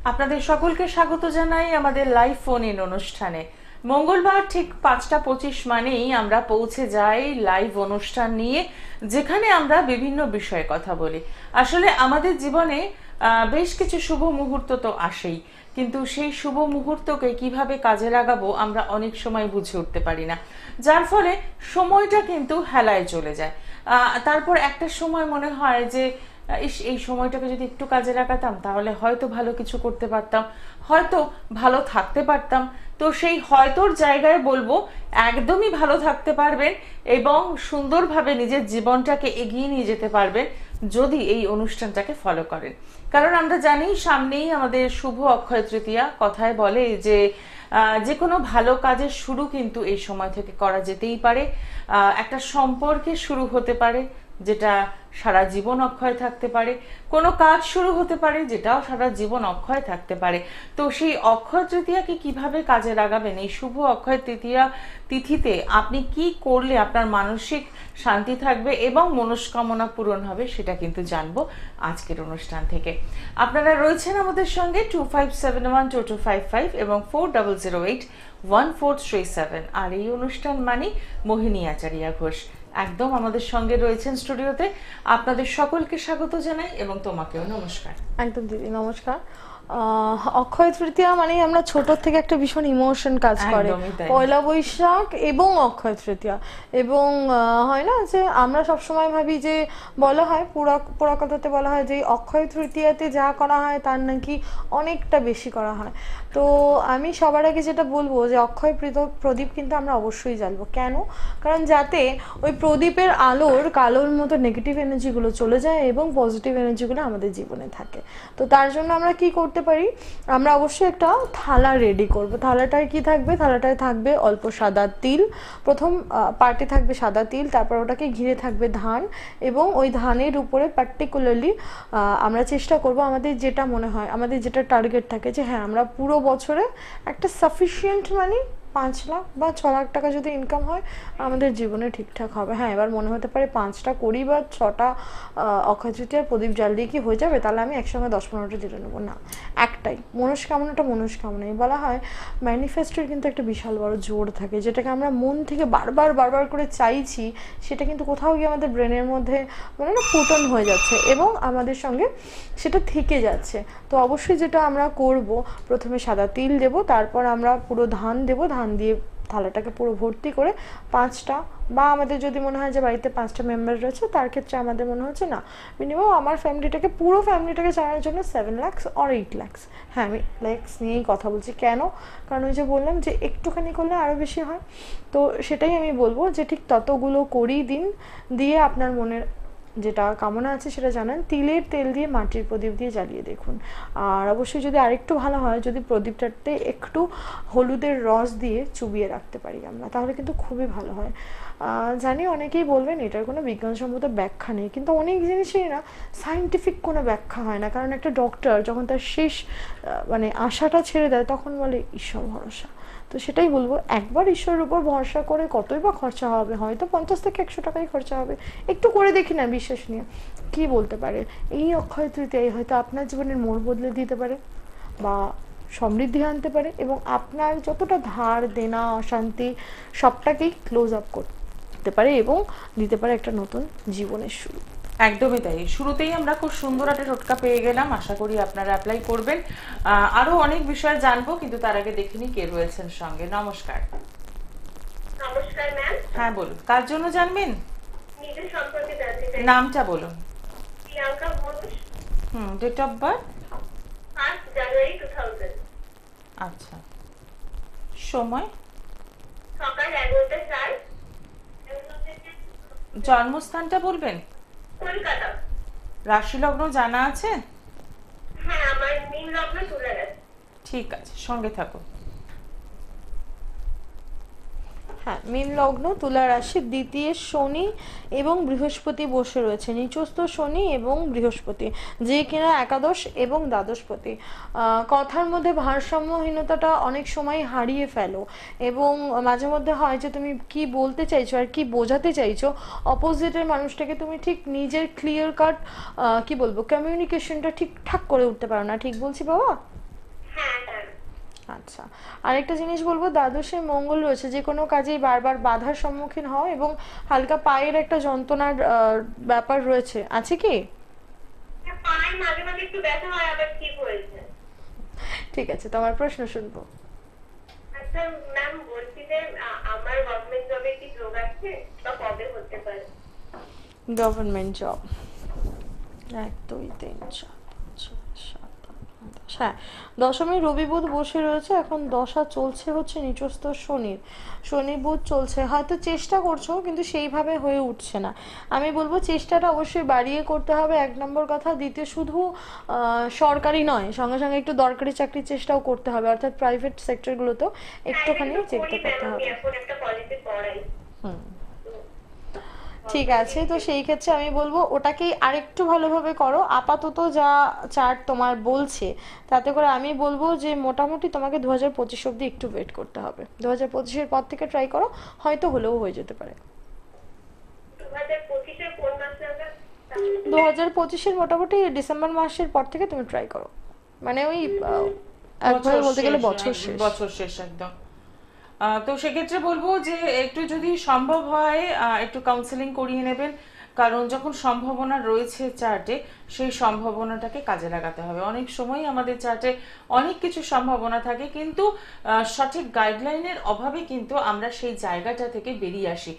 আপনাদের সকলকে স্বাগত জানাই আমাদের লাইভ ফোন ইন অনুষ্ঠানে। মঙ্গলবার ঠিক 5:25 মানেই আমরা পৌঁছে যাই লাইভ অনুষ্ঠান নিয়ে, যেখানে আমরা বিভিন্ন বিষয়ে কথা বলি। আসলে আমাদের জীবনে বেশ কিছু শুভ মুহূর্ত তো আসেই, কিন্তু সেই শুভ মুহূর্তকে কিভাবে কাজে লাগাবো আমরা অনেক সময় বুঝে উঠতে পারি না, যার ফলে সময়টা কিন্তু হেলায় চলে যায়। তারপর একটা সময় মনে হয় যে এই সময়টাকে যদি একটু কাজে লাগাতাম তাহলে হয়তো ভালো কিছু করতে পারতাম, হয়তো ভালো থাকতে পারতাম। তো সেই হয়তোর জায়গায় বলবো একদমই ভালো থাকতে পারবেন এবং সুন্দরভাবে নিজের জীবনটাকে এগিয়ে নিয়ে যেতে পারবেন যদি এই অনুষ্ঠানটাকে ফলো করেন। কারণ আমরা জানি সামনেই আমাদের শুভ অক্ষয় তৃতীয়া। কথায় বলে যে যে কোনো ভালো কাজের শুরু কিন্তু এই সময় থেকে করা যেতেই পারে। একটা সম্পর্কে শুরু হতে পারে যেটা সারা জীবন অক্ষয় থাকতে পারে, কোনো কাজ শুরু হতে পারে যেটাও সারা জীবন অক্ষয় থাকতে পারে। তো সেই অক্ষয় তৃতীয়াকে কিভাবে কাজে লাগাবেন, এই শুভ অক্ষয় তৃতীয়া তিথিতে আপনি কি করলে আপনার মানসিক শান্তি থাকবে এবং মনস্কামনা পূরণ হবে, সেটা কিন্তু জানবো আজকের অনুষ্ঠান থেকে। আপনারা রয়েছেন আমাদের সঙ্গে 25712255 এবং 40081437। আর এই অনুষ্ঠান মানে মোহিনী আচারিয়া ঘোষ একদম আমাদের সঙ্গে রয়েছেন স্টুডিওতে। আপনাদের সকলকে স্বাগত জানাই এবং তোমাকেও নমস্কার। একদম দিদি, নমস্কার। অক্ষয় তৃতীয়া মানে আমরা ছোট থেকে একটা ভীষণ ইমোশন কাজ করে, পয়লা বৈশাখ এবং অক্ষয় তৃতীয়া। এবং হয় না যে আমরা সবসময় ভাবি যে বলা হয় পুরা কথাতে বলা হয় যে অক্ষয় তৃতীয়াতে যা করা হয় তার নাকি অনেকটা বেশি করা হয়। তো আমি সবার আগে যেটা বলবো যে অক্ষয় প্রদীপ কিন্তু আমরা অবশ্যই জ্বালবো। কেন? কারণ যাতে ওই প্রদীপের কালোর মতো নেগেটিভ এনার্জিগুলো চলে যায় এবং পজিটিভ এনার্জিগুলো আমাদের জীবনে থাকে। তো তার জন্য আমরা কি করতে পারি, আমরা অবশ্যই একটা থালা রেডি করব। থালাটায় কি থাকবে? থালাটায় থাকবে অল্প সাদা তিল। প্রথম পার্টে থাকবে সাদা তিল, তারপর ওটাকে ঘিরে থাকবে ধান, এবং ওই ধানের উপরে পার্টিকুলারলি আমরা চেষ্টা করব আমাদের যেটা মনে হয়, আমাদের যেটা টার্গেট থাকে যে হ্যাঁ আমরা পুরো বছরে একটা সাফিসিয়েন্ট মানে 5 লাখ বা 6 লাখ টাকা যদি ইনকাম হয় আমাদের জীবনে ঠিকঠাক হবে। হ্যাঁ, এবার মনে হতে পারে 5টা করি বা 6টা অক্ষয় তৃতীয়ার প্রদীপ জ্বাল দিয়ে কি হয়ে যাবে, তাহলে আমি একসঙ্গে 10-15টা জেলে নেবো না। একটাই মনস্কামনাই বলা হয়। ম্যানিফেস্টোর কিন্তু একটা বিশাল বড় জোর থাকে, যেটাকে আমরা মন থেকে বারবার করে চাইছি, সেটা কিন্তু কোথাও গিয়ে আমাদের ব্রেনের মধ্যে মানে না ফুটন হয়ে যাচ্ছে এবং আমাদের সঙ্গে সেটা থেকে যাচ্ছে। তো অবশ্যই যেটা আমরা করব, প্রথমে সাদা তিল দেব, তারপর আমরা পুরো ধান দেব। ধান দিয়ে থালাটাকে পুরো ভর্তি করে 5টা, বা আমাদের যদি মনে হয় যে বাড়িতে 5টা মেম্বার রয়েছে তার ক্ষেত্রে আমাদের মনে হচ্ছে না মিনিমাম আমার পুরো ফ্যামিলিটাকে চালানোর জন্য 7 লাখ অর 8 লাখ। হ্যাঁ, আমি লাক্স নিয়েই কথা বলছি। কেন? কারণ ওই যে বললাম যে একটুখানি করলে আরও বেশি হয়। তো সেটাই আমি বলবো যে ঠিক ততগুলো করি দিন, দিয়ে আপনার মনের যেটা কামনা আছে সেটা জানান। তিলের তেল দিয়ে মাটির প্রদীপ দিয়ে জ্বালিয়ে দেখুন। আর অবশ্যই যদি আরেকটু ভালো হয়, যদি প্রদীপটাতে একটু হলুদের রস দিয়ে চুবিয়ে রাখতে পারি আমরা, তাহলে কিন্তু খুবই ভালো হয়। জানি অনেকেই বলবেন এটার কোনো বিজ্ঞানসম্মত ব্যাখ্যা নেই, কিন্তু অনেক জিনিসই না সায়েন্টিফিক কোনো ব্যাখ্যা হয় না। কারণ একটা ডক্টর যখন তার শেষ মানে আশাটা ছেড়ে দেয় তখন বলে ঈশ্বর ভরসা। তো সেটাই বলবো, একবার ঈশ্বরের উপর ভরসা করে কতই বা খরচা হবে, হয়তো 50 থেকে 100 টাকাই খরচা হবে, একটু করে দেখি না বিশ্বাস নিয়ে কি বলতে পারে। এই অক্ষয় তৃতীয়ায় হয়তো আপনার জীবনের মোড় বদলে দিতে পারে বা সমৃদ্ধি আনতে পারে, এবং আপনার যতটা ধার দেনা অশান্তি সবটাকেই ক্লোজ আপ করতে পারে এবং দিতে পারে একটা নতুন জীবনের শুরু। একদমই তাই। শুরুতেই আমরা খুব সুন্দর একটা টোটকা পেয়ে গেলাম, আশা করি আপনারা অ্যাপ্লাই করবেন। আরো অনেক বিষয় জানবো, কিন্তু তার আগে দেখিনি কে রয়েছেন সঙ্গে। নমস্কার। নমস্কার ম্যাম। হ্যাঁ বলুন, কার জন্য জানবেন? নিজের সম্পর্কে জানতে চাই। নামটা বলুন। Priyanka Ghosh. Date of birth? 1 January 2000। আচ্ছা, সময়? সকাল 11টা 4। জন্মস্থানটা বলবেন? কলকাতা। রাশি লগ্ন জানা আছে? হ্যাঁ, আমার মীন লগ্ন তুলা রাশি। ঠিক আছে, সঙ্গে থাকো। হ্যাঁ, মীন লগ্ন তুলা রাশি, দ্বিতীয় শনি এবং বৃহস্পতি বসে রয়েছে, নিচস্থ শনি এবং বৃহস্পতি, যে কিনা একাদশ এবং দ্বাদশপতি। কথার মধ্যে ভারসাম্যহীনতাটা অনেক সময় হারিয়ে ফেলো, এবং মাঝে মধ্যে হয় যে তুমি কি বলতে চাইছো আর কি বোঝাতে চাইছো অপোজিটের মানুষটাকে তুমি ঠিক নিজের ক্লিয়ার কাট কি বলবো কমিউনিকেশনটা ঠিকঠাক করে উঠতে পারো না। ঠিক বলছি বাবা? আচ্ছা, আরেকটা জিনিস বলবো, দ্বাদশে মঙ্গল রয়েছে, যে কোনো কাজেই বারবার বাধার সম্মুখীন হও এবং হালকা পায়ের একটা যন্ত্রণার ব্যাপার রয়েছে, আছে কি? পায়ে মাঝে মাঝে একটু ব্যথা হয়, আবার ঠিক হয়েছে। ঠিক আছে, তোমার প্রশ্ন শুনবো। আচ্ছা ম্যাম, বলছি যে আমার গভর্নমেন্ট জবে কি যোগ আছে বা কবে হতে পারে? Government job, 1 2 3 4 5 6 7 8 9 10। হ্যাঁ, দশমী রবি বুধ বসে রয়েছে, এখন দশা চলছে হচ্ছে নিচস্থ শনির, শনি বুধ চলছে, হয়তো চেষ্টা করছো কিন্তু সেইভাবে হয়ে উঠছে না। আমি বলবো চেষ্টাটা অবশ্যই বাড়িয়ে করতে হবে, 1 নম্বর কথা। দ্বিতীয়, শুধু সরকারি নয়, সঙ্গে সঙ্গে একটু দরকারি চাকরির চেষ্টাও করতে হবে, অর্থাৎ প্রাইভেট সেক্টরগুলোতেও একটুখানি চেষ্টা করতে হবে। এখন একটা কলেজে পড়াই। ঠিক আছে, তো সেই ক্ষেত্রে আমি বলবো ওটাকেই আরেকটু ভালোভাবে করো। আপাতত যা চার্ট তোমার বলছে তাতে করে আমি বলবো যে মোটামুটি তোমাকে 2025 অবধি একটু ওয়েট করতে হবে। 2025-এর পর থেকে ট্রাই করো, হয়তো হলেও হয়ে যেতে পারে। 2025-এর কোন মাসে হবে? 2025-এর মোটামুটি ডিসেম্বর মাসের পর থেকে তুমি ট্রাই করো, মানে ওই একভাবে বলতে গেলে বছর শেষ একদম। তো সেক্ষেত্রে বলবো যে একটু যদি সম্ভব হয় একটু কাউন্সেলিং করিয়ে নেবেন, কারণ যখন সম্ভাবনা রয়েছে চার্টে সেই সম্ভাবনাটাকে কাজে লাগাতে হবে। অনেক সময় আমাদের চার্টে অনেক কিছু সম্ভাবনা থাকে, কিন্তু সঠিক গাইডলাইনের অভাবে কিন্তু আমরা সেই জায়গাটা থেকে বেরিয়ে আসি,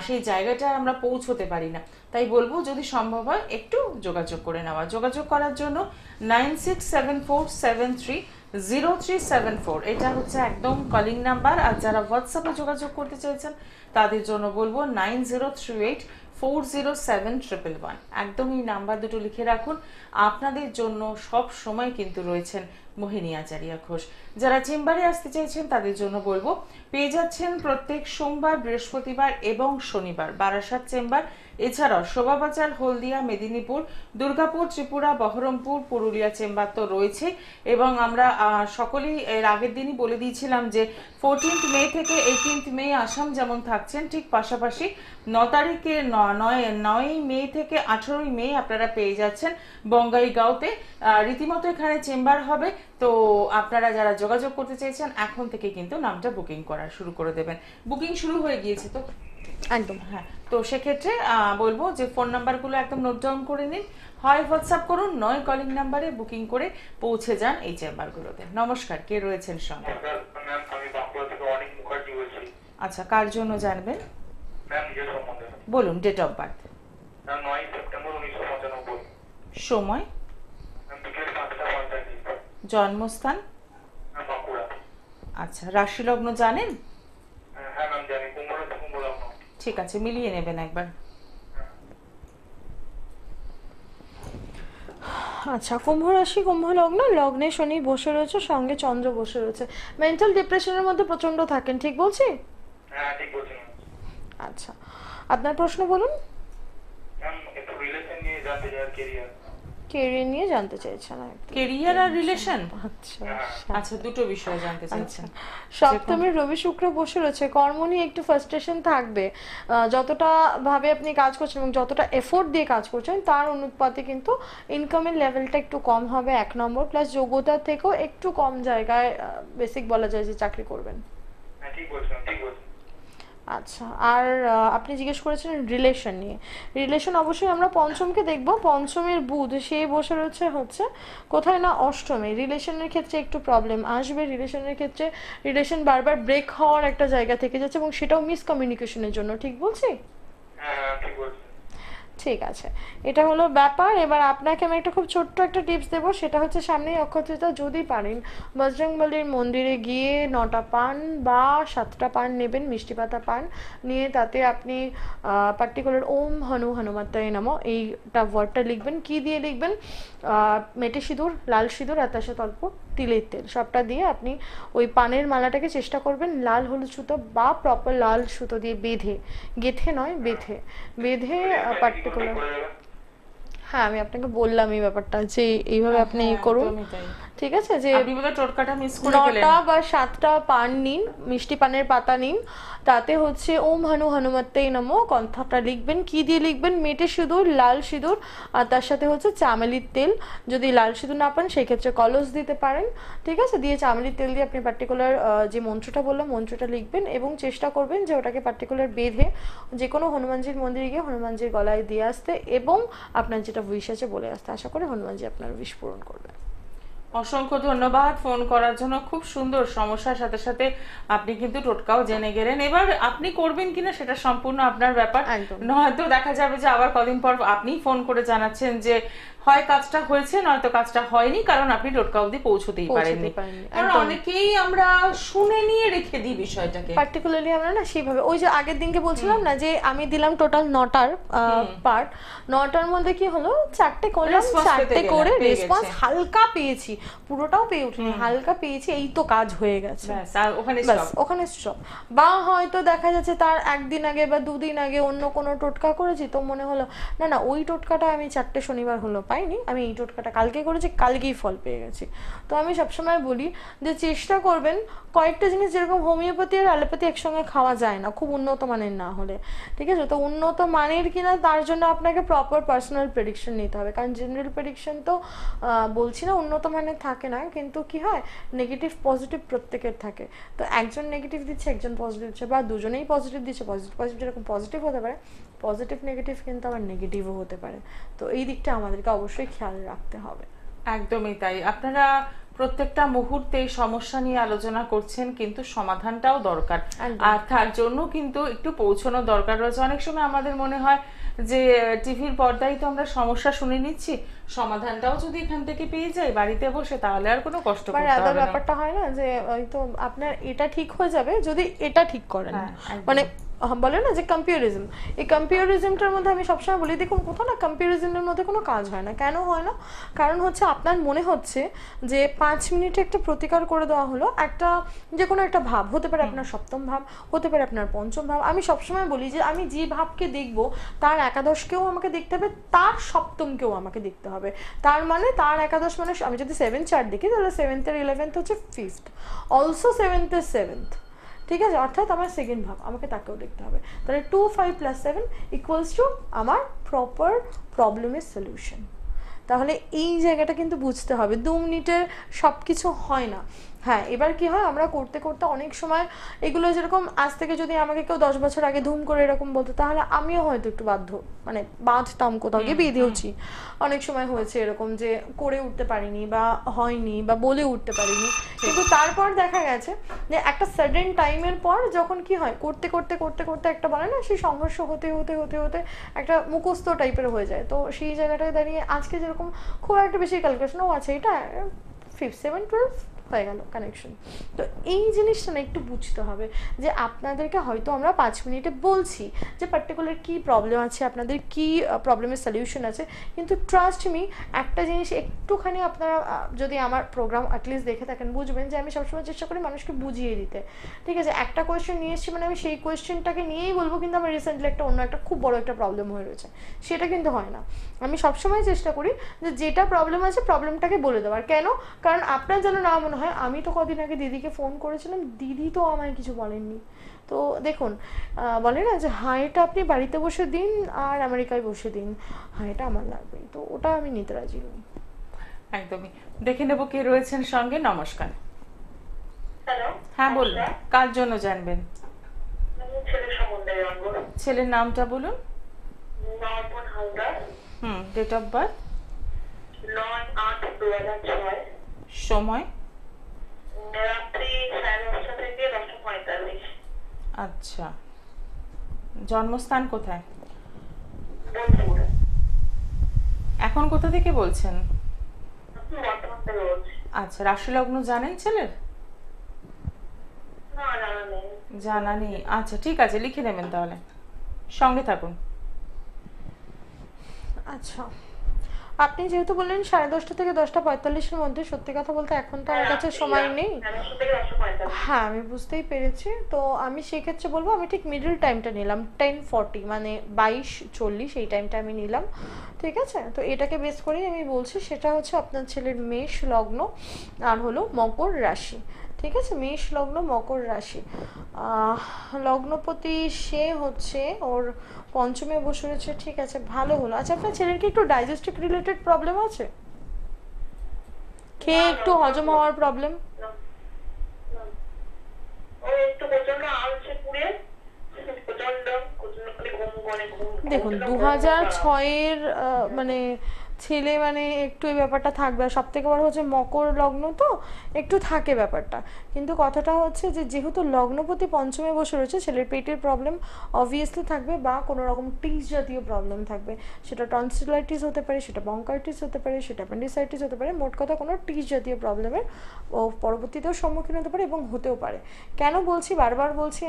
সেই জায়গাটা আমরা পৌঁছতে পারি না। তাই বলবো যদি সম্ভব হয় একটু যোগাযোগ করে নেওয়া। যোগাযোগ করার জন্য 9674730374, এটা হচ্ছে একদম কলিং নাম্বার। আর যারা হোয়াটসঅ্যাপে যোগাযোগ করতে চাইছেন তাদের জন্য বলবো 9038407111। একদম এই নাম্বার দুটো লিখে রাখুন। আপনাদের জন্য সব সময় কিন্তু রয়েছেন মোহিনী আচারিয়া ঘোষ। যারা চেম্বারে আসতে চাইছেন তাদের জন্য বলবো পেয়ে যাচ্ছেন প্রত্যেক সোমবার, বৃহস্পতিবার এবং শনিবার বারাসাত চেম্বার, এছাড়াও শোভাবাজার, হলদিয়া, মেদিনীপুর, দুর্গাপুর, ত্রিপুরা, বহরমপুর, পুরুলিয়া চেম্বার তো রয়েছে। এবং আমরা সকলেই এর আগের দিনই বলে দিয়েছিলাম যে 14th মে থেকে 18th মে আসাম যেমন থাকছেন, ঠিক পাশাপাশি 9 মে থেকে 18ই মে আপনারা পেয়ে যাচ্ছেন বঙ্গাইগাঁওতে। রীতিমতো এখানে চেম্বার হবে, তো আপনারা যারা যোগাযোগ করতে চাইছেন এখন থেকে কিন্তু নামটা বুকিং করা শুরু করে দেবেন। বুকিং শুরু হয়ে গিয়েছে তো একদম। হ্যাঁ, তো সেক্ষেত্রে বলবো যে ফোন নাম্বারগুলো একদম নোট ডাউন করে নিন, হয় হোয়াটসঅ্যাপ করুন, নয় কলিং নাম্বারে বুকিং করে পৌঁছে যান এই চেম্বারগুলোতে। নমস্কার, কে রয়েছেন সঙ্গে? আমি বাঁকুড়া থেকে অনেক মুখার্জি বলছি। আচ্ছা, কার জন্য জানবেন? ম্যাম নিজের সম্বন্ধে। বলুন, date of birth. Ma'am 9 September 1995। সময়? ম্যাম বিকেল 5:45। জন্মস্থান? ম্যাম বাঁকুড়া। আচ্ছা, রাশি লগ্ন জানেন? হ্যাঁ ম্যাম জানি, কুম্ভ লগ্ন। ঠিক আছে, মিলিয়ে নেবেন একবার। আচ্ছা, কুম্ভ রাশি, কুম্ভ লগ্ন, লগ্নে শনি বসে রয়েছে, সঙ্গে চন্দ্র বসে রয়েছে। মেন্টাল ডিপ্রেশনের মধ্যে প্রচন্ড থাকেন, ঠিক বলছি? হ্যাঁ ঠিক বলছেন। আচ্ছা, আপনার প্রশ্ন বলুন। ম্যাম একটু রিলেশন নিয়ে জানতে চাই, ক্যারিয়ার। কেরিয়ার নিয়ে জানতে চাইছেন? কেরিয়ার আর রিলেশন? আচ্ছা আচ্ছা, দুটো বিষয় জানতে চাইছেন। সপ্তমে রবি শুক্র বসে রয়েছে, কর্ম নিয়ে একটু ফ্রাস্ট্রেশন থাকবে। যতটা ভাবে আপনি কাজ করছেন এবং যতটা এফোর্ট দিয়ে কাজ করছেন তার অনুপাতে কিন্তু ইনকামের লেভেলটা একটু কম হবে, 1 নম্বর। প্লাস যোগ্যতার থেকেও একটু কম জায়গায় বেসিক বলা যায় যে চাকরি করবেন। হ্যাঁ ঠিক বলছেন, ঠিক বলছেন। আচ্ছা, আর আপনি জিজ্ঞেস করেছেন রিলেশন নিয়ে। রিলেশন অবশ্যই আমরা পঞ্চমকে দেখব, পঞ্চমের বুধ সে বসে রয়েছে হচ্ছে কোথায় না অষ্টমে। রিলেশনের ক্ষেত্রে একটু প্রবলেম আসবে, রিলেশনের ক্ষেত্রে রিলেশন বারবার ব্রেক হওয়ার একটা জায়গা থেকে যাচ্ছে এবং সেটাও মিসকমিউনিকেশনের জন্য, ঠিক বলছি? হ্যাঁ ঠিক বলছেন। ঠিক আছে, এটা হলো ব্যাপার। এবার আপনাকে আমি একটা খুব ছোট্ট একটা টিপস দেবো, সেটা হচ্ছে সামনেই অক্ষয় তৃতীয়া, যদি পারেন বজরংবলীর মন্দিরে গিয়ে 9টা পান বা 7টা পান নেবেন, মিষ্টি পাতা পান নিয়ে তাতে আপনি পার্টিকুলার ওম হনুমাত্তায় নমঃ এইটা ওয়ার্ডটা লিখবেন। কি দিয়ে লিখবেন? মেটে সিঁদুর, লাল সিঁদুর, আর তার সাথে অল্প তিলের তেল, সবটা দিয়ে আপনি ওই পানের মালাটাকে চেষ্টা করবেন লাল হলুদ সুতো বা প্রপার লাল সুতো দিয়ে গেথে নয় বেঁধে পার্টিকুলার। হ্যাঁ, আমি আপনাকে বললাম এই ব্যাপারটা যে এইভাবে আপনি করুন। ঠিক আছে, যে আপনি বোধহয় টোটকাটা মিস করে গেলেন। 9টা বা 7টা পান নিন, মিষ্টি পানের পাতা নিন, তাতে হচ্ছে ওম হনু হনুমত্তেই নমো কথাটা লিখবেন। কি দিয়ে লিখবেন? মেটে সিঁদুর, লাল সিঁদুর, আর তার সাথে হচ্ছে চামেলির তেল। যদি লাল সিঁদুর না পান সেই ক্ষেত্রে কলস দিতে পারেন, ঠিক আছে। দিয়ে চামেলির তেল দিয়ে আপনি পার্টিকুলার যে মন্ত্রটা বললাম মন্ত্রটা লিখবেন এবং চেষ্টা করবেন যে ওটাকে পার্টিকুলার বেঁধে যে কোনো হনুমানজির মন্দিরে গিয়ে হনুমানজির গলায় দিয়ে আসতে এবং আপনার যেটা উইশ আছে বলে আসতে। আশা করি হনুমানজি আপনার উইশ পূরণ করবে। অসংখ্য ধন্যবাদ ফোন করার জন্য। খুব সুন্দর, সমস্যার সাথে সাথে আপনি কিন্তু টোটকাও জেনে গেলেন। এবার আপনি করবেন কিনা সেটা সম্পূর্ণ আপনার ব্যাপার। নয়তো দেখা যাবে যে আবার কদিন পর আপনি ফোন করে জানাচ্ছেন যে হয় কাজটা হয়েছে নয়তো কাজটা হয়নি, কারণ আপনি টোটকা অবধি পৌঁছতেই পারেননি। কারণ অনেকেই আমরা শুনে নিয়ে রেখে দিই বিষয়টাকে, পার্টিকুলারলি আমরা না সেইভাবে, ওই যে আগের দিনকে বলছিলাম না যে আমি দিলাম টোটাল 9টার পার্ট, 9টার মধ্যে কি হলো 4টে করলাম, 4টে করে রেসপন্স হালকা পেয়েছি, পুরোটাও পেয়ে উঠিনি, হালকা পেয়েছি, এই তো কাজ হয়ে গেছে, ওখানে স্টপ। বা হয়তো দেখা যাচ্ছে তার একদিন আগে বা দুদিন আগে অন্য কোনো টোটকা করেছি, তো মনে হলো না না ওই টোটকাটা আমি 4টে শনিবার হলো পাইনি, আমি এই টোটকাটা কালকে করেছি, কালকেই ফল পেয়ে গেছি। তো আমি সবসময় বলি যে চেষ্টা করবেন কয়েকটা জিনিস, যেরকম হোমিওপ্যাথি আর অ্যালোপ্যাথি একসঙ্গে খাওয়া যায় না খুব উন্নত মানের না হলে, ঠিক আছে। তো উন্নত মানের কিনা তার জন্য আপনাকে প্রপার পার্সোনাল প্রেডিকশন নিতে হবে, কারণ জেনারেল প্রেডিকশন তো বলছি না উন্নত মানের থাকে না, কিন্তু কি হয় নেগেটিভ পজিটিভ প্রত্যেকের থাকে। তো একজন নেগেটিভ দিচ্ছে, একজন পজিটিভ দিচ্ছে, বা দুজনেই পজিটিভ দিচ্ছে, পজিটিভ যেরকম পজিটিভ হতে পারে, পজিটিভ নেগেটিভ কিন্তু আবার নেগেটিভও হতে পারে। তো এই দিকটা আমাদেরকে অবশ্যই খেয়াল রাখতে হবে। একদমই তাই। আপনারা প্রত্যেকটা মুহূর্তে সমস্যা নিয়ে আলোচনা করছেন, কিন্তু সমাধানটাও দরকার, আর তার জন্য কিন্তু একটু পৌঁছানো দরকার রয়েছে। অনেক সময় আমাদের মনে হয় যে টিভির পর্দায় তো আমরা সমস্যা শুনে নিচ্ছি, সমাধানটাও যদি এখান থেকে পেয়ে যাই বাড়িতে বসে, তাহলে আর কোনো কষ্ট করতে হবে না। ব্যাপারটা হয় না যে হয়তো আপনার এটা ঠিক হয়ে যাবে যদি এটা ঠিক করেন, মানে বলে না যে কম্পারিজম, এই কম্পারিজমটার মধ্যে আমি সবসময় বলি দেখুন কোথাও না কম্পারিজনের মধ্যে কোনো কাজ হয় না। কেন হয় না? কারণ হচ্ছে আপনার মনে হচ্ছে যে 5 মিনিটে একটা প্রতিকার করে দেওয়া হলো, একটা যে কোনো একটা ভাব হতে পারে আপনার সপ্তম ভাব, হতে পারে আপনার পঞ্চম ভাব। আমি সবসময় বলি যে আমি যে ভাবকে দেখবো তার একাদশকেও আমাকে দেখতে হবে, তার সপ্তমকেও আমাকে দেখতে হবে। তার মানে তার একাদশ মানে আমি যদি 7 চার্ট দেখি তাহলে 7th এর 11th হচ্ছে 5th, অলসো 7th এর 7th, ঠিক আছে। অর্থাৎ আমার সেকেন্ড ভাব আমাকে তাকেও দেখতে হবে। তাহলে 2 5 + 7 = আমার প্রপার প্রবলেমের সলিউশন। তাহলে এই জায়গাটা কিন্তু বুঝতে হবে, 2 মিনিটের সব কিছু হয় না। হ্যাঁ, এবার কি হয় আমরা করতে করতে অনেক সময় এগুলো, যেরকম আজ থেকে যদি আমাকে কেউ 10 বছর আগে ধুম করে এরকম বলতো, তাহলে আমিও হয়তো একটু বাঁধতাম, কোথাও গিয়ে বেঁধেওছি। অনেক সময় হয়েছে এরকম যে করে উঠতে পারিনি বা হয়নি বা বলে উঠতে পারিনি, কিন্তু তারপর দেখা গেছে যে একটা সাডেন টাইমের পর যখন কি হয় করতে করতে করতে করতে একটা বলে না সেই সংঘর্ষ হতে হতে হতে হতে একটা মুখস্থ টাইপের হয়ে যায়। তো সেই জায়গাটায় দাঁড়িয়ে আজকে যেরকম খুব একটা বেশি ক্যালকুলেশনও আছে, এটা 5 7 12 হয়ে গেল কানেকশন। তো এই জিনিসটা না একটু বুঝতে হবে যে আপনাদেরকে হয়তো আমরা 5 মিনিটে বলছি যে পার্টিকুলার কি প্রবলেম আছে, আপনাদের কি প্রবলেমের সলিউশন আছে, কিন্তু ট্রাস্ট মি একটা জিনিস একটুখানি আপনারা যদি আমার প্রোগ্রাম অ্যাটলিস্ট দেখে থাকেন বুঝবেন যে আমি সবসময় চেষ্টা করি মানুষকে বুঝিয়ে দিতে, ঠিক আছে। একটা কোয়েশ্চেন নিয়ে এসেছি মানে আমি সেই কোয়েশ্চেনটাকে নিয়েই বলবো, কিন্তু আমার রিসেন্টলি অন্য একটা খুব বড় একটা প্রবলেম হয়ে রয়েছে, সেটা কিন্তু হয় না। আমি সবসময় চেষ্টা করি যে যেটা প্রবলেম আছে প্রবলেমটাকে বলে দেওয়ার। কেন? কারণ আপনার যেন না মনে হয় আমি তো কদিন আগে দিদিকে ফোন করেছিলাম, দিদি তো আমায় কিছু বলেননি। তো দেখুন বলে না যে হাঁটা আপনি বাড়িতে বসে দিন আর আমেরিকায় বসে দিন, হাঁটা আমার লাগবে, তো ওটা আমি নিতে রাজি নই। একদমই। দেখে নেব কে রয়েছেন সঙ্গে। নমস্কার। হ্যালো, হ্যাঁ বলুন, কার জন্য জানবেন? ছেলের সম্বন্ধে জানবো। ছেলের নামটা বলুন। Nayan Haldar. Date of birth? 9/8/2006। সময়? রাত্রি 10:30 থেকে 10:45। আচ্ছা, জন্মস্থান কোথায়? বোলপুর। এখন কোথা থেকে বলছেন? বর্তমান থেকে বলছি। আচ্ছা, রাশি লগ্ন জানেন ছেলের? না, জানা নেই। জানা নেই, আচ্ছা ঠিক আছে, লিখে নেবেন তাহলে, সঙ্গে থাকুন। আচ্ছা, আপনি যেহেতু বললেন 10:30 থেকে 10:45-এর মধ্যে, সত্যি কথা বলতে এখন তো আমার কাছে সময় নেই। 10:00 থেকে 10:45। হ্যাঁ আমি বুঝতেই পেরেছি। তো আমি সেক্ষেত্রে বলবো আমি ঠিক মিডল টাইমটা নিলাম 10:40, মানে 22:40 এই টাইমটা আমি নিলাম, ঠিক আছে? তো এটাকে বেস করেই আমি বলছি, সেটা হচ্ছে আপনার ছেলের মেষ লগ্ন আর হলো মকর রাশি, ঠিক আছে? মেষ লগ্ন মকর রাশি, লগ্নপতি সে হচ্ছে ওর পঞ্চমে বসে রয়েছে, ঠিক আছে, ভালো হলো। আচ্ছা আপনার ছেলের কি একটু ডাইজেস্টিভ রিলেটেড প্রবলেম আছে? খেয়ে একটু হজম হওয়ার প্রবলেম? ও একটু প্রচন্ড আলসে পুড়ে, প্রচন্ড করে ঘুম করে, দেখুন 2006-এর মানে ছেলে মানে একটু এই ব্যাপারটা থাকবে। আর সব থেকে বড় হচ্ছে মকর লগ্ন, তো একটু থাকে ব্যাপারটা। কিন্তু কথাটা হচ্ছে যে যেহেতু লগ্নপতি পঞ্চমে বসে রয়েছে, ছেলের পেটের প্রবলেম অবভিয়াসলি থাকবে, বা কোনো রকম টিস জাতীয় প্রবলেম থাকবে। সেটা টনসিলাইটিস হতে পারে, সেটা বঙ্কাইটিস হতে পারে, সেটা অ্যাপেন্ডিসাইটিস হতে পারে। মোট কথা কোনো টিস জাতীয় প্রবলেমের ও পরবর্তীতেও সম্মুখীন হতে পারে এবং হতেও পারে। কেন বলছি, বারবার বলছি,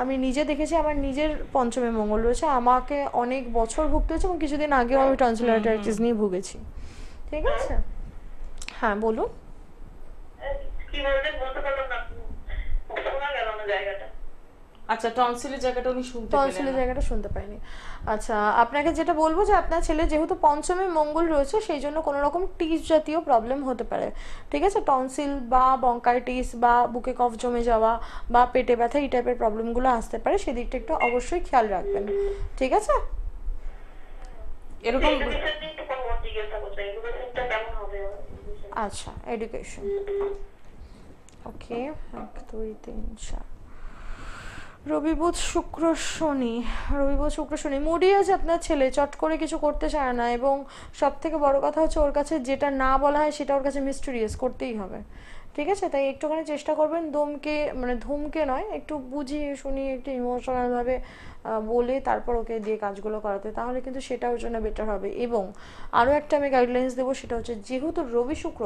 আমি নিজে দেখেছি, আমার নিজের পঞ্চমে মঙ্গল রয়েছে, আমাকে অনেক বছর ভুগতে হয়েছে এবং কিছুদিন আগেও আমি টনসিলাইটিস নিয়ে ভুগেছি, ঠিক আছে? হ্যাঁ বলুন। কি বললেন বলতে পারলাম না, শোনা গেল না জায়গাটা। আচ্ছা, টনসিলের জায়গাটা উনি শুনতে পেলেন টনসিলের না। জায়গাটা শুনতে পাইনি। আচ্ছা আপনাকে যেটা বলবো যে আপনার ছেলে যেহেতু পঞ্চমে মঙ্গল রয়েছে, সেই জন্য কোনো রকম টিস জাতীয় প্রবলেম হতে পারে, ঠিক আছে? টনসিল বা বঙ্কাইটিস বা বুকে কফ জমে যাওয়া বা পেটে ব্যথা, এই টাইপের প্রবলেমগুলো আসতে পারে, সেদিকটা একটু অবশ্যই খেয়াল রাখবেন, ঠিক আছে? এরকম এডুকেশন নিয়ে একটু কোনো জিজ্ঞাসা করতে, এডুকেশনটা কেমন হবে? আচ্ছা এডুকেশন, ওকে 1 2 3 4 রবি বুধ শুক্র শনি, রবি বুধ শুক্র শনি। মুডি আছে আপনার ছেলে, চট করে কিছু করতে চায় না, এবং সব থেকে বড় কথা হচ্ছে ওর কাছে যেটা না বলা হয় সেটা ওর কাছে মিস্টেরিয়াস, করতেই হবে, ঠিক আছে? তাই একটুখানি চেষ্টা করবেন দমকে, মানে ধুমকে নয়, একটু বুঝিয়ে শুনিয়ে একটু ইমোশনালভাবে বলে তারপর ওকে দিয়ে কাজগুলো করাতে, তাহলে কিন্তু সেটা ওর জন্য বেটার হবে। এবং আরও একটা আমি গাইডলাইন্স দেবো, সেটা হচ্ছে যেহেতু রবি শুক্র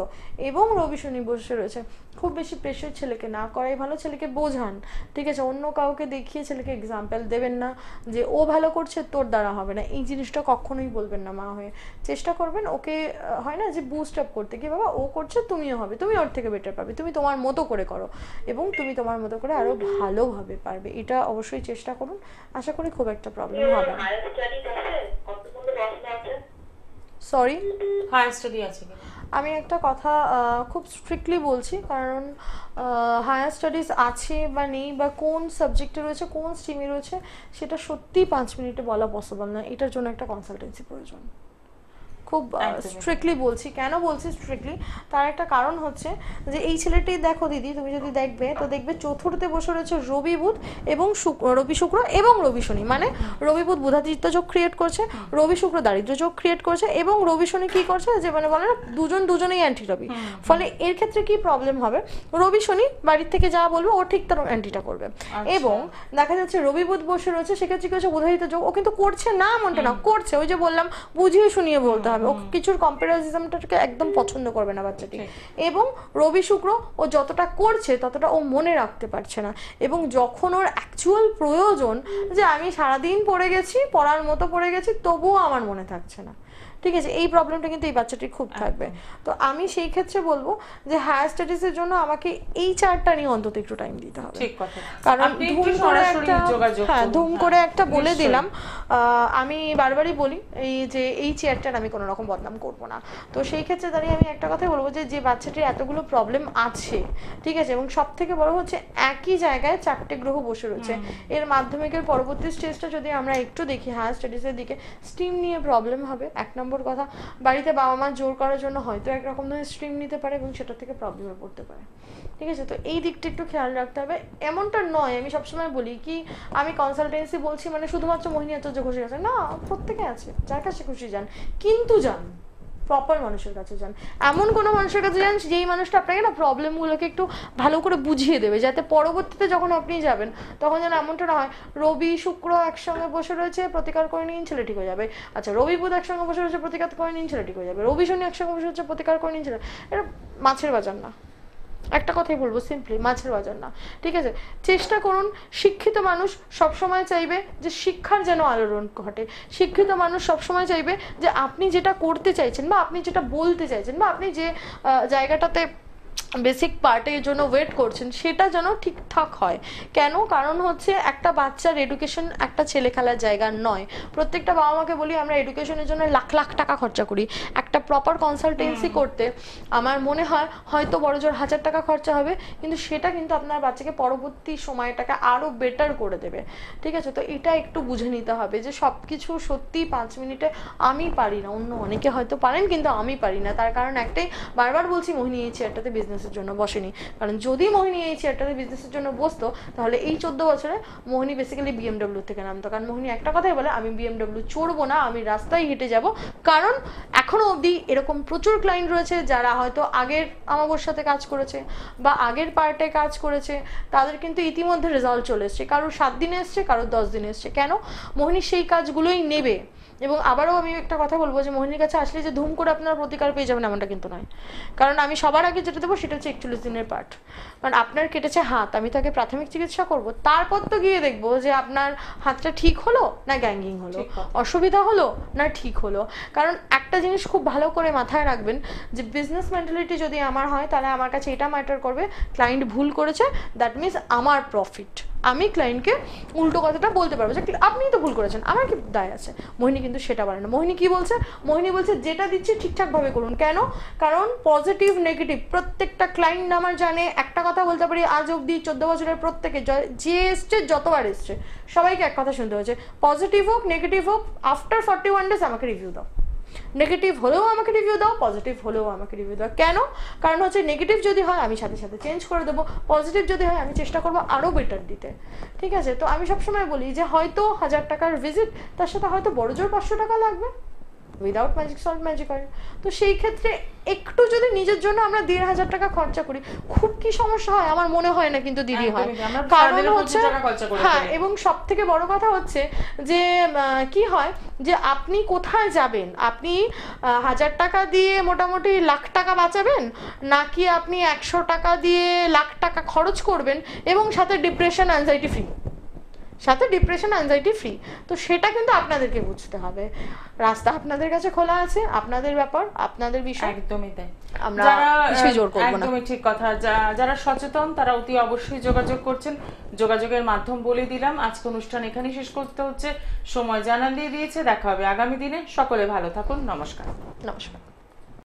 এবং রবি শনি বসে রয়েছে, খুব বেশি প্রেশার ছেলেকে না করাই ভালো, ছেলেকে বোঝান, ঠিক আছে? অন্য কাউকে দেখিয়ে ছেলেকে এক্সাম্পল দেবেন না যে ও ভালো করছে তোর দ্বারা হবে না, এই জিনিসটা কখনোই বলবেন না মা হয়ে। চেষ্টা করবেন ওকে হয় না যে বুস্ট আপ করতে, কি বাবা ও করছে তুমিও হবে, তুমি ওর থেকে বেটার পাবে, তুমি তোমার মতো করে করো এবং তুমি তোমার মতো করে আরো ভালোভাবে পারবে, এটা অবশ্যই চেষ্টা করুন। আশা করি খুব একটা প্রবলেম হবে না। হায়ার স্টাডিজ আছে, কত পর্যন্ত পড়াশোনা আছে? সরি, হায়ার স্টাডি আছে কিনা? আমি একটা কথা খুব স্ট্রিক্টলি বলছি, কারণ হায়ার স্টাডিজ আছে বা নেই বা কোন সাবজেক্টে রয়েছে, কোন স্ট্রিমে রয়েছে, সেটা সত্যিই 5 মিনিটে বলা পসিবল না। এটার জন্য একটা কনসালটেন্সি প্রয়োজন, খুব স্ট্রিক্টলি বলছি। কেন বলছি স্ট্রিক্টলি, তার একটা কারণ হচ্ছে যে এই ছেলেটি দেখো দিদি, তুমি যদি দেখবে তো দেখবে চতুর্থে বসে রয়েছে রবি বুধ এবং রবি শুক্র এবং রবি শনি, মানে রবি বুধ বুধাদিত্য যোগ ক্রিয়েট করছে, রবি শুক্র দারিদ্র যোগ ক্রিয়েট করছে, এবং রবি শনি কি করছে যে মানে বলে না দুজনেই অ্যান্টি রবি। ফলে এর ক্ষেত্রে কি প্রবলেম হবে, রবি শনি বাড়ির থেকে যা বলবে ও ঠিক তার অ্যান্টিটা করবে। এবং দেখা যাচ্ছে রবি বুধ বসে রয়েছে, সেক্ষেত্রে কি হচ্ছে বুধাদিত্য যোগ, ও কিন্তু করছে না এমনটা না, করছে, ওই যে বললাম বুঝিয়ে শুনিয়ে বলতে হবে, ও কিছুর কম্পারিজনটাকে একদম পছন্দ করবে না বাচ্চাটি। এবং রবি শুক্র ও যতটা করছে ততটা ও মনে রাখতে পারছে না, এবং যখন ওর অ্যাকচুয়াল প্রয়োজন যে আমি সারাদিন পড়ে গেছি, পড়ার মতো পড়ে গেছি, তবুও আমার মনে থাকছে না, ঠিক আছে? এই প্রবলেমটা কিন্তু এই বাচ্চাটির খুব থাকবে। তো আমি সেই ক্ষেত্রে বলবো যে হায়ার স্টাডিজের জন্য আমাকে এই চারটা নিয়ে অন্তত একটু টাইম দিতে হবে, ঠিক কথা। কারণ আপনি ধুম একটু করে সরাসরি একটা, যোগাযোগ হ্যাঁ করুন। ধুম করে একটা বলে নিশ্চয়ই। দিলাম। আমি বারবারই বলি এই যে এই চেয়ারটার আমি কোনো রকম বদনাম করবো না। তো সেই ক্ষেত্রে দাঁড়িয়ে আমি একটা কথাই বলবো যে বাচ্চাটির এতগুলো প্রবলেম আছে, ঠিক আছে, এবং সব থেকে বড় হচ্ছে একই জায়গায় 4টে গ্রহ বসে রয়েছে। এর মাধ্যমিকের পরবর্তী স্টেজটা যদি আমরা একটু দেখি হায়ার স্টাডিজের দিকে, স্ট্রিম নিয়ে প্রবলেম হবে 1 নম্বর কথা। বাড়িতে বাবা মা জোর করার জন্য হয়তো একরকম ধরনের স্ট্রিম নিতে পারে এবং সেটা থেকে প্রবলেমে পড়তে পারে, ঠিক আছে? তো এই দিকটা একটু খেয়াল রাখতে হবে। এমনটা নয়, আমি সবসময় বলি কি আমি কনসালটেন্সি বলছি মানে শুধুমাত্র মোহিনী আচার্য ঘোষের কাছে না, প্রত্যেকে আছে, যার কাছে খুশি যান, কিন্তু যান প্রপার মানুষের কাছে যান, এমন কোনো মানুষের কাছে যান যেই মানুষটা আপনাকে না প্রবলেমগুলোকে একটু ভালো করে বুঝিয়ে দেবে, যাতে পরবর্তীতে যখন আপনি যাবেন তখন যেন এমনটা না হয় রবি শুক্র একসঙ্গে বসে রয়েছে প্রতিকার করে নিন ছেলে ঠিক হয়ে যাবে, আচ্ছা রবি বুধ একসঙ্গে বসে রয়েছে প্রতিকার করে নিন ছেলে ঠিক হয়ে যাবে, রবি শনি একসঙ্গে বসে রয়েছে প্রতিকার করে নিন ছেলে, এটা মাছের বাজার না, একটা কথাই বলবো সিম্পলি, মাছের বাজার না, ঠিক আছে? চেষ্টা করুন, শিক্ষিত মানুষ সবসময় চাইবে যে শিক্ষার যেন আলোড়ন ঘটে, শিক্ষিত মানুষ সবসময় চাইবে যে আপনি যেটা করতে চাইছেন বা আপনি যেটা বলতে চাইছেন বা আপনি যে জায়গাটাতে বেসিক পার্টের জন্য ওয়েট করছেন সেটা যেন ঠিকঠাক হয়। কেন? কারণ হচ্ছে একটা বাচ্চার এডুকেশন একটা ছেলে খেলার জায়গা নয়। প্রত্যেকটা বাবা মাকে বলি আমরা এডুকেশনের জন্য লাখ লাখ টাকা খরচা করি। একটা প্রপার কনসালটেন্সি করতে আমার মনে হয় হয়তো বড়জোর 1000 টাকা খরচা হবে, কিন্তু সেটা কিন্তু আপনার বাচ্চাকে পরবর্তী সময়টাকে আরও বেটার করে দেবে, ঠিক আছে? তো এটা একটু বুঝে নিতে হবে যে সব কিছু সত্যি 5 মিনিটে আমি পারি না, অন্য অনেকে হয়তো পারেন কিন্তু আমি পারি না। তার কারণ একটাই, বারবার বলছি, মোহিনী এই চেয়ারটাতে বিজনেসের জন্য বসেনি। কারণ যদি মোহিনী এই চেয়ারটাতে বিজনেসের জন্য বসতো তাহলে এই 14 বছরে মোহিনী বেসিক্যালি BMW থেকে নামতো। কারণ মোহিনী একটা কথাই বলে, আমি BMW চড়বো না, আমি রাস্তায় হেঁটে যাব। কারণ এখনো অবধি এরকম প্রচুর ক্লায়েন্ট রয়েছে যারা হয়তো আগের আমাদের সাথে কাজ করেছে বা আগের পার্টে কাজ করেছে, তাদের কিন্তু ইতিমধ্যে রেজাল্ট চলে এসছে। কারোর 7 দিনে এসছে, কারোর 10 দিনে এসছে। কেন? মোহিনী সেই কাজগুলোই নেবে। এবং আবারও আমি একটা কথা বলবো যে মোহিনীর কাছে আসলে যে ধুম করে আপনার প্রতিকার পেয়ে যাবেন এমনটা কিন্তু নয়। কারণ আমি সবার আগে যেটা দেবো সেটা হচ্ছে 41 দিনের পার্ট। কারণ আপনার কেটেছে হাত, আমি তাকে প্রাথমিক চিকিৎসা করব, তারপর তো গিয়ে দেখবো যে আপনার হাতটা ঠিক হলো না গ্যাঙ্গিং হলো, অসুবিধা হলো না ঠিক হলো। কারণ একটা জিনিস খুব ভালো করে মাথায় রাখবেন যে বিজনেস মেন্টালিটি যদি আমার হয় তাহলে আমার কাছে এটা ম্যাটার করবে, ক্লায়েন্ট ভুল করেছে দ্যাট মিনস আমার প্রফিট। আমি ক্লায়েন্টকে উল্টো কথাটা বলতে পারবো যে আপনিই তো ভুল করেছেন, আমার কি দায় আছে। মোহিনী কিন্তু সেটা বলে না। মোহিনী কি বলছে? মোহিনী বলছে যেটা দিচ্ছি ঠিকঠাকভাবে করুন। কেন? কারণ পজিটিভ নেগেটিভ প্রত্যেকটা ক্লায়েন্ট আমার জানে। একটা কথা বলতে পারি, আজ অবধি 14 বছরের প্রত্যেকে যে এসছে, যতবার এসছে, সবাইকে এক কথা শুনতে হয়েছে, পজিটিভ হোক নেগেটিভ হোক, আফটার 41 ডেজ আমাকে রিভিউ দাও। নেগেটিভ হলেও আমাকে রিভিউ দাও, পজিটিভ হলেও আমাকে রিভিউ দাও। কেন? কারণ হচ্ছে নেগেটিভ যদি হয় আমি সাথে সাথে চেঞ্জ করে দেবো, পজিটিভ যদি হয় আমি চেষ্টা করবো আরও বেটার দিতে, ঠিক আছে? তো আমি সবসময় বলি যে হয়তো 1000 টাকার ভিজিট, তার সাথে হয়তো বড়জোর 500 টাকা লাগবে, without magic salt magic oil. তো সেই ক্ষেত্রে একটু যদি নিজের জন্য আমরা 1500 টাকা খরচা করি, খুব কি সমস্যা হয়? আমার মনে হয় না কিন্তু দিদি হয়। কারণ হচ্ছে হ্যাঁ, এবং সব থেকে বড় কথা হচ্ছে যে কি হয় যে আপনি কোথায় যাবেন, আপনি 1000 টাকা দিয়ে মোটামুটি লাখ টাকা বাঁচাবেন, নাকি আপনি 100 টাকা দিয়ে লাখ টাকা খরচ করবেন এবং সাথে ডিপ্রেশন অ্যাংজাইটি ফ্রি, সাথে ডিপ্রেশন অ্যাংজাইটি ফ্রি। তো সেটা কিন্তু আপনাদেরকে বুঝতে হবে। রাস্তা আপনাদের কাছে খোলা আছে, আপনাদের ব্যাপার, আপনাদের বিষয়। একদমই তাই। আমরা কিছুই জোর করব না। একদমই ঠিক কথা। যারা সচেতন তারা অতি অবশ্যই যোগাযোগ করছেন। যোগাযোগের মাধ্যম বলে দিলাম। আজকে অনুষ্ঠান এখানেই শেষ করতে হচ্ছে, সময় জানান দিয়ে দিয়েছে। দেখা হবে আগামী দিনে। সকলে ভালো থাকুন। নমস্কার। নমস্কার।